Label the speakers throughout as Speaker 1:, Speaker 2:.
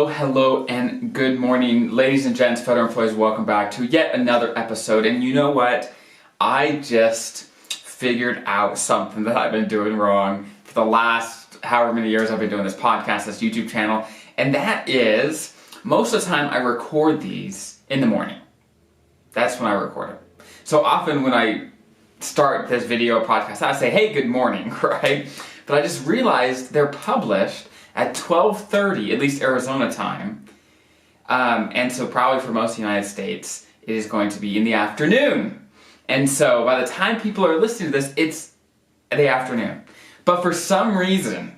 Speaker 1: Hello, and good morning, ladies and gents, federal employees. Welcome back to yet another episode. And you know what? I just figured out something that I've been doing wrong for the last however many years I've been doing this podcast, this YouTube channel. And that is, most of the time I record these in the morning. That's when I record it. So often when I start this video podcast, I say, hey, good morning, right? But I just realized they're published at 12:30, at least Arizona time. And so probably for most of the United States, it is going to be in the afternoon. And so by the time people are listening to this, it's the afternoon. But for some reason,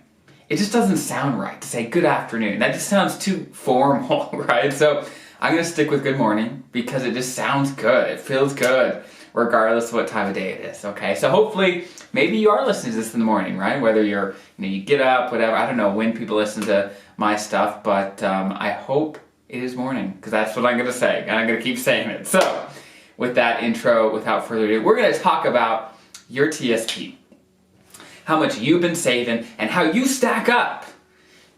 Speaker 1: it just doesn't sound right to say good afternoon. That just sounds too formal, right? So I'm going to stick with good morning because it just sounds good. It feels good regardless of what time of day it is, okay? So hopefully, maybe you are listening to this in the morning, right? Whether you get up, whatever. I don't know when people listen to my stuff, but I hope it is morning because that's what I'm going to say, and I'm going to keep saying it. So with that intro, without further ado, we're going to talk about your TSP, how much you've been saving, and how you stack up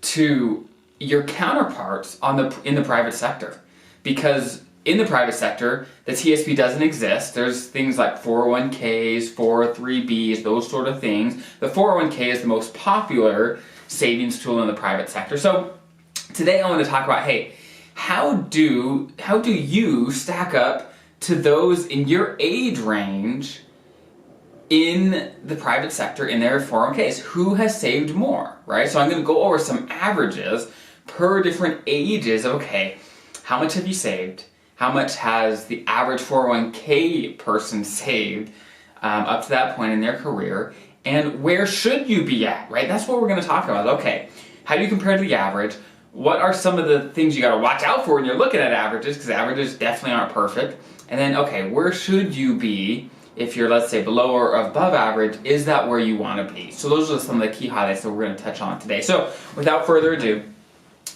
Speaker 1: to your counterparts in the private sector. Because in the private sector, the TSP doesn't exist. There's things like 401ks, 403bs, those sort of things. The 401k is the most popular savings tool in the private sector. So today I want to talk about, hey, how do you stack up to those in your age range in the private sector in their 401ks? Who has saved more, right? So I'm going to go over some averages per different ages. Okay, how much have you saved? How much has the average 401k person saved up to that point in their career? And where should you be at, right? That's what we're going to talk about. Okay, how do you compare to the average? What are some of the things you got to watch out for when you're looking at averages? Because averages definitely aren't perfect. And then, okay, where should you be if you're, let's say, below or above average? Is that where you want to be? So those are some of the key highlights that we're going to touch on today. So without further ado,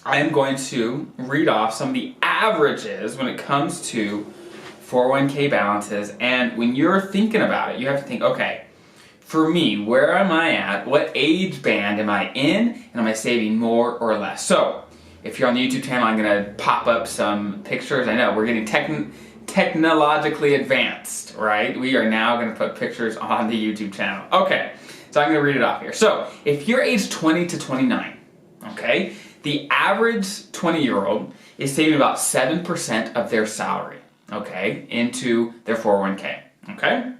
Speaker 1: I am going to read off some of the averages when it comes to 401k balances. And when you're thinking about it, you have to think, okay, for me, where am I at? What age band am I in? And am I saving more or less? So if you're on the YouTube channel, I'm going to pop up some pictures. I know we're getting technologically advanced, right? We are now going to put pictures on the YouTube channel. Okay, so I'm going to read it off here. So if you're age 20 to 29, okay, the average 20-year-old is saving about 7% of their salary, okay, into their 401k, okay?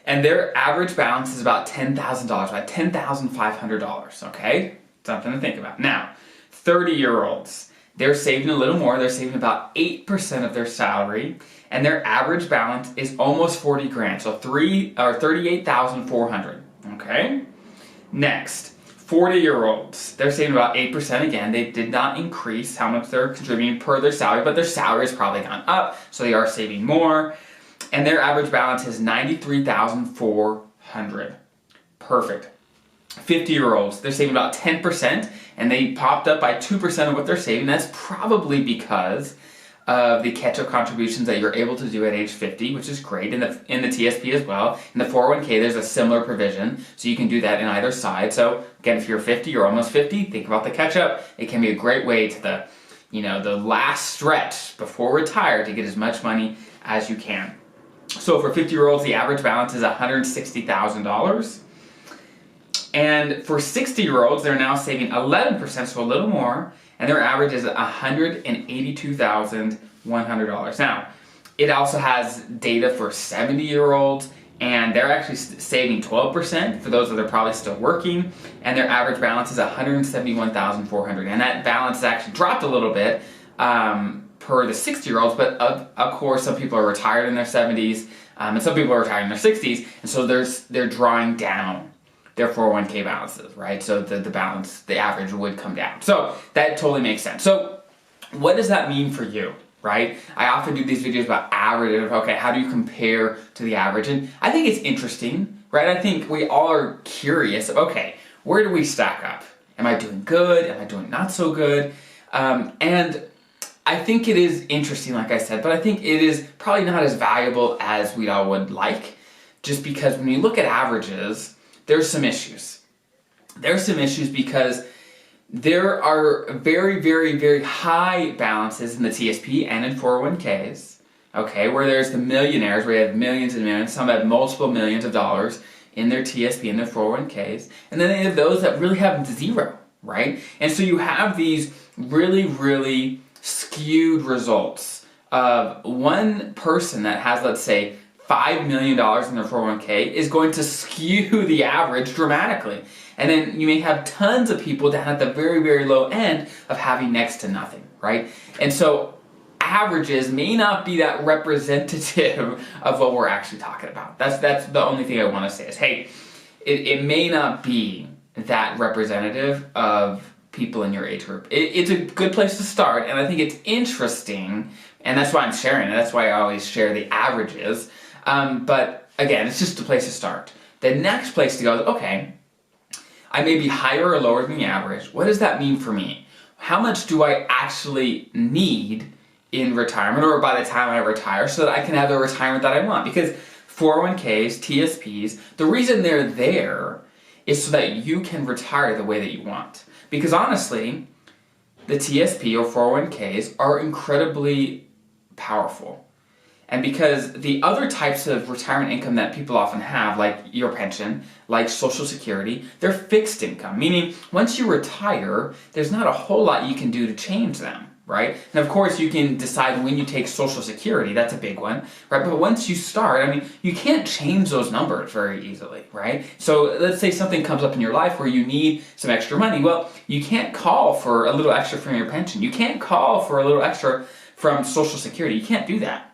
Speaker 1: And their average balance is about $10,000, about $10,500, okay? Something to think about. Now, 30-year-olds, they're saving a little more. They're saving about 8% of their salary, and their average balance is almost 40 grand, so 38,400, okay? Next, 40-year-olds, they're saving about 8% again. They did not increase how much they're contributing per their salary, but their salary has probably gone up, so they are saving more. And their average balance is $93,400. Perfect. 50-year-olds, they're saving about 10%, and they popped up by 2% of what they're saving. That's probably because of the catch-up contributions that you're able to do at age 50, which is great, in the TSP as well. In the 401k, there's a similar provision, so you can do that in either side. So again, if you're 50, you're almost 50, think about the catch-up. It can be a great way to the last stretch before retire to get as much money as you can. So for 50-year-olds, the average balance is $160,000. And for 60-year-olds, they're now saving 11%, so a little more, and their average is $182,100. Now, it also has data for 70-year-olds, and they're actually saving 12% for those that are probably still working, and their average balance is $171,400. And that balance has actually dropped a little bit per the 60-year-olds, but of course, some people are retired in their 70s, and some people are retired in their 60s, and so they're drawing down their 401k balances, right? So the balance, the average would come down. So that totally makes sense. So what does that mean for you, right? I often do these videos about average, okay, how do you compare to the average? And I think it's interesting, right? I think we all are curious of, okay, where do we stack up? Am I doing good? Am I doing not so good? And I think it is interesting, like I said, but I think it is probably not as valuable as we all would like, just because when you look at averages, there's some issues. There's some issues because there are very, very, very high balances in the TSP and in 401ks, okay, where there's the millionaires, where you have millions and millions, some have multiple millions of dollars in their TSP and their 401ks, and then they have those that really have zero, right? And so you have these really, really skewed results of one person that has, let's say, $5 million in their 401k is going to skew the average dramatically. And then you may have tons of people down at the very, very low end of having next to nothing, right? And so averages may not be that representative of what we're actually talking about. That's the only thing I want to say is, hey, it may not be that representative of people in your age group. It's a good place to start, and I think it's interesting, and that's why I'm sharing it. That's why I always share the averages. But again, it's just a place to start. The next place to go is, okay, I may be higher or lower than the average. What does that mean for me? How much do I actually need in retirement or by the time I retire so that I can have the retirement that I want? Because 401ks, TSPs, the reason they're there is so that you can retire the way that you want. Because honestly, the TSP or 401ks are incredibly powerful. And because the other types of retirement income that people often have, like your pension, like Social Security, they're fixed income, meaning once you retire, there's not a whole lot you can do to change them, right? And of course, you can decide when you take Social Security, that's a big one, right? But once you start, I mean, you can't change those numbers very easily, right? So let's say something comes up in your life where you need some extra money. Well, you can't call for a little extra from your pension. You can't call for a little extra from Social Security. You can't do that.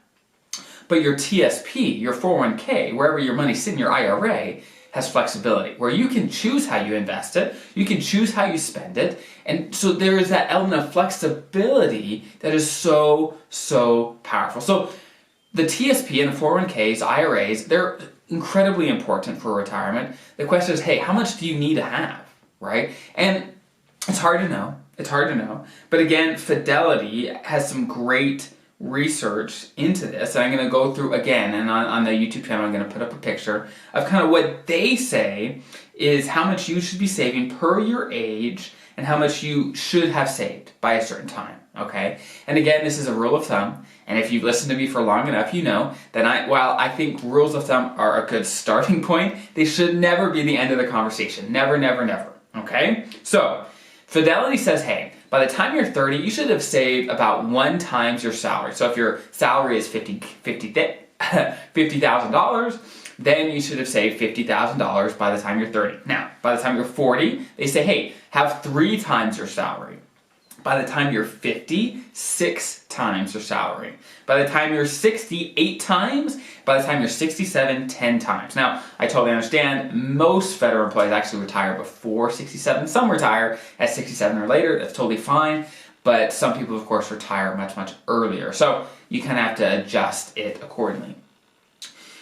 Speaker 1: But your TSP, your 401k, wherever your money's sitting, your IRA, has flexibility, where you can choose how you invest it, you can choose how you spend it, and so there is that element of flexibility that is so, so powerful. So the TSP and the 401ks, IRAs, they're incredibly important for retirement. The question is, hey, how much do you need to have, right? And it's hard to know. It's hard to know. But again, Fidelity has some great research into this, and I'm going to go through again, and on the YouTube channel I'm going to put up a picture of kind of what they say is how much you should be saving per your age and how much you should have saved by a certain time, okay? And again, this is a rule of thumb, and if you've listened to me for long enough, you know that while I think rules of thumb are a good starting point, they should never be the end of the conversation. Never, never, never, okay? So, Fidelity says, hey, by the time you're 30, you should have saved about 1 times your salary. So if your salary is $50,000, then you should have saved $50,000 by the time you're 30. Now, by the time you're 40, they say, hey, have 3 times your salary. By the time you're 50, 6 times your salary. By the time you're 60, 8 times. By the time you're 67, 10 times. Now, I totally understand most federal employees actually retire before 67. Some retire at 67 or later. That's totally fine. But some people, of course, retire much, much earlier. So you kind of have to adjust it accordingly.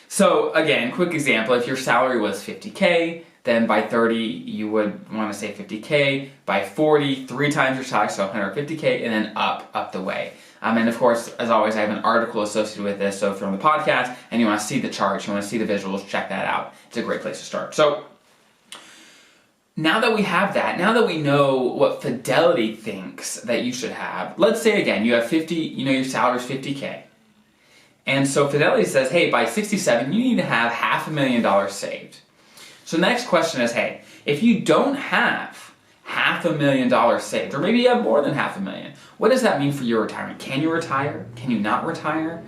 Speaker 1: So again, quick example, if your salary was $50K, then by 30, you would want to say $50K. By 40, 3 times your salary, so $150K, and then up the way. And of course, as always, I have an article associated with this, so if you're on the podcast and you want to see the charts, you want to see the visuals, check that out. It's a great place to start. So, now that we have that, now that we know what Fidelity thinks that you should have, let's say again, you have 50, your salary is $50K. And so Fidelity says, hey, by 67, you need to have $500,000 saved. So the next question is, hey, if you don't have $500,000 saved, or maybe you have more than $500,000, what does that mean for your retirement? Can you retire? Can you not retire?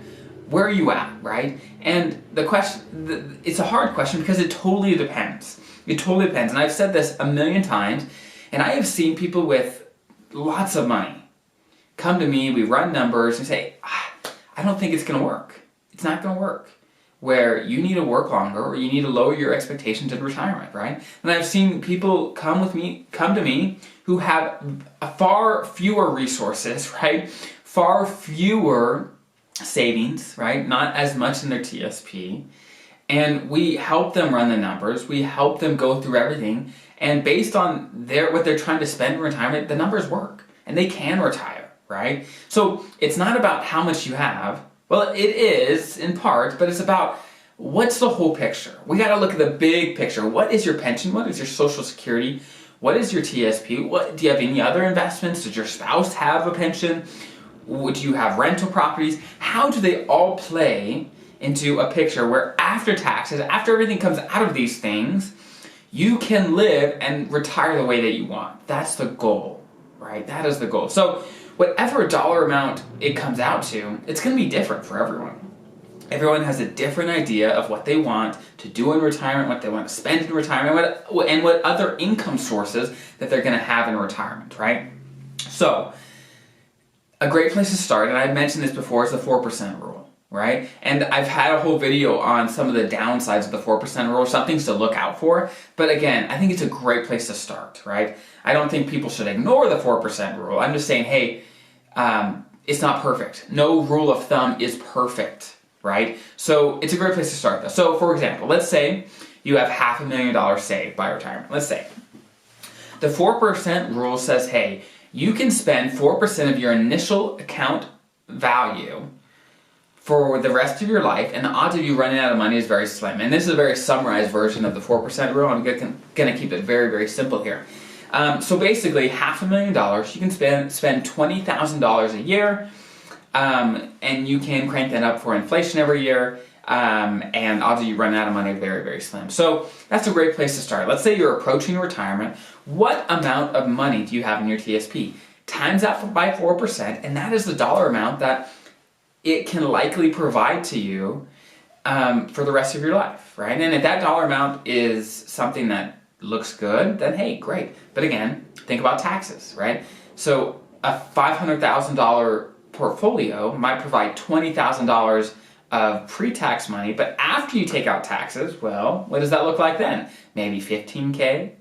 Speaker 1: Where are you at, right? And the question, it's a hard question because it totally depends. It totally depends. And I've said this a million times, and I have seen people with lots of money come to me, we run numbers, and say, I don't think it's going to work. It's not going to work. Where you need to work longer or you need to lower your expectations in retirement, right? And I've seen people come to me who have far fewer resources, right? Far fewer savings, right? Not as much in their TSP. And we help them run the numbers. We help them go through everything. And based on what they're trying to spend in retirement, the numbers work. And they can retire, right? So it's not about how much you have. Well, it is in part, but it's about what's the whole picture. We got to look at the big picture. What is your pension? What is your Social Security? What is your TSP? Do you have any other investments? Does your spouse have a pension? Do you have rental properties? How do they all play into a picture where after taxes, after everything comes out of these things, you can live and retire the way that you want? That's the goal, right? That is the goal. So whatever dollar amount it comes out to, it's going to be different for everyone. Everyone has a different idea of what they want to do in retirement, what they want to spend in retirement, and what other income sources that they're going to have in retirement, right? So a great place to start, and I've mentioned this before, is the 4% rule, right? And I've had a whole video on some of the downsides of the 4% rule, some things to look out for. But again, I think it's a great place to start, right? I don't think people should ignore the 4% rule. I'm just saying, hey, it's not perfect. No rule of thumb is perfect, right? So it's a great place to start though. So for example, let's say you have $500,000 saved by retirement. Let's say the 4% rule says, hey, you can spend 4% of your initial account value for the rest of your life, and the odds of you running out of money is very slim. And this is a very summarized version of the 4% rule. I'm going to keep it very, very simple here. So basically, $500,000, you can spend $20,000 a year, and you can crank that up for inflation every year, and odds of you running out of money are very, very slim. So that's a great place to start. Let's say you're approaching retirement. What amount of money do you have in your TSP? Times that by 4%, and that is the dollar amount that it can likely provide to you for the rest of your life, right? And if that dollar amount is something that looks good, then hey, great. But again, think about taxes, right? So a $500,000 portfolio might provide $20,000 of pre-tax money, but after you take out taxes, well, what does that look like then? Maybe $15K,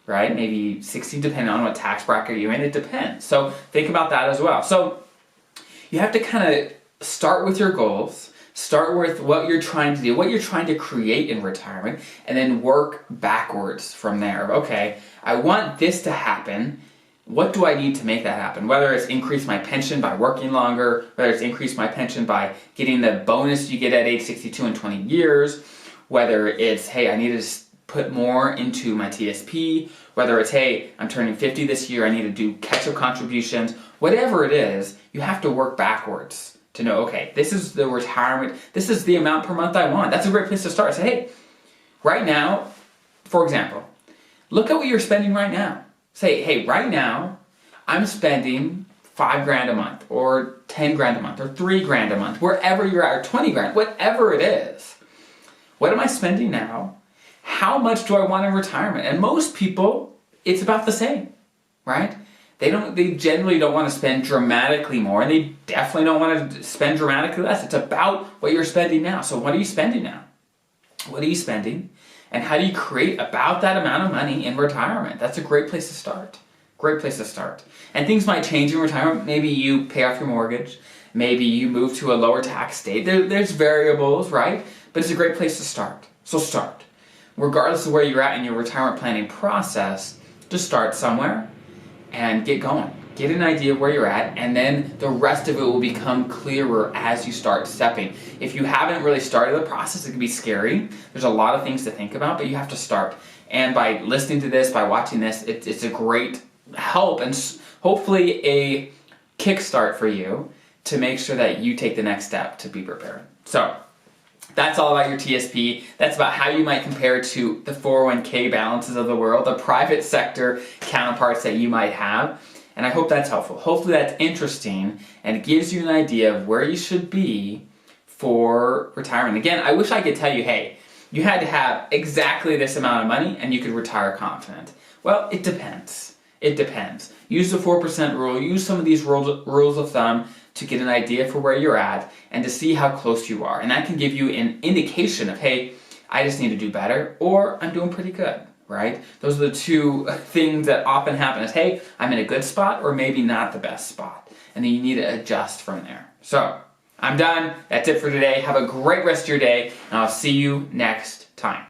Speaker 1: right? Maybe $16, depending on what tax bracket you're in, it depends. So think about that as well. So you have to kind of start with your goals, start with what you're trying to do, what you're trying to create in retirement, and then work backwards from there. Okay, I want this to happen. What do I need to make that happen? Whether it's increase my pension by working longer, whether it's increase my pension by getting the bonus you get at age 62 in 20 years, whether it's, hey, I need to put more into my TSP, whether it's, hey, I'm turning 50 this year, I need to do catch-up contributions, whatever it is, you have to work backwards to know, okay, this is the retirement, this is the amount per month I want. That's a great place to start. Say, hey, right now, for example, look at what you're spending right now. Say, hey, right now, I'm spending $5,000 a month, or $10,000 a month, or $3,000 a month, wherever you're at, or $20,000, whatever it is. What am I spending now? How much do I want in retirement? And most people, it's about the same, right? They generally don't want to spend dramatically more, and they definitely don't want to spend dramatically less. It's about what you're spending now. So what are you spending now? What are you spending? And how do you create about that amount of money in retirement? That's a great place to start. Great place to start. And things might change in retirement. Maybe you pay off your mortgage. Maybe you move to a lower tax state. There's variables, right? But it's a great place to start. So start. Regardless of where you're at in your retirement planning process, just start somewhere and get going. Get an idea of where you're at, and then the rest of it will become clearer as you start stepping. If you haven't really started the process, it can be scary. There's a lot of things to think about, but you have to start. And by listening to this, by watching this, it's a great help and hopefully a kickstart for you to make sure that you take the next step to be prepared. So that's all about your TSP. That's about how you might compare to the 401k balances of the world, the private sector counterparts that you might have. And I hope that's helpful. Hopefully that's interesting and it gives you an idea of where you should be for retirement. Again, I wish I could tell you, hey, you had to have exactly this amount of money and you could retire confident. Well, it depends. It depends. Use the 4% rule. Use some of these rules of thumb to get an idea for where you're at and to see how close you are. And that can give you an indication of, hey, I just need to do better, or I'm doing pretty good. Right? Those are the two things that often happen is, hey, I'm in a good spot or maybe not the best spot. And then you need to adjust from there. So, I'm done. That's it for today. Have a great rest of your day, and I'll see you next time.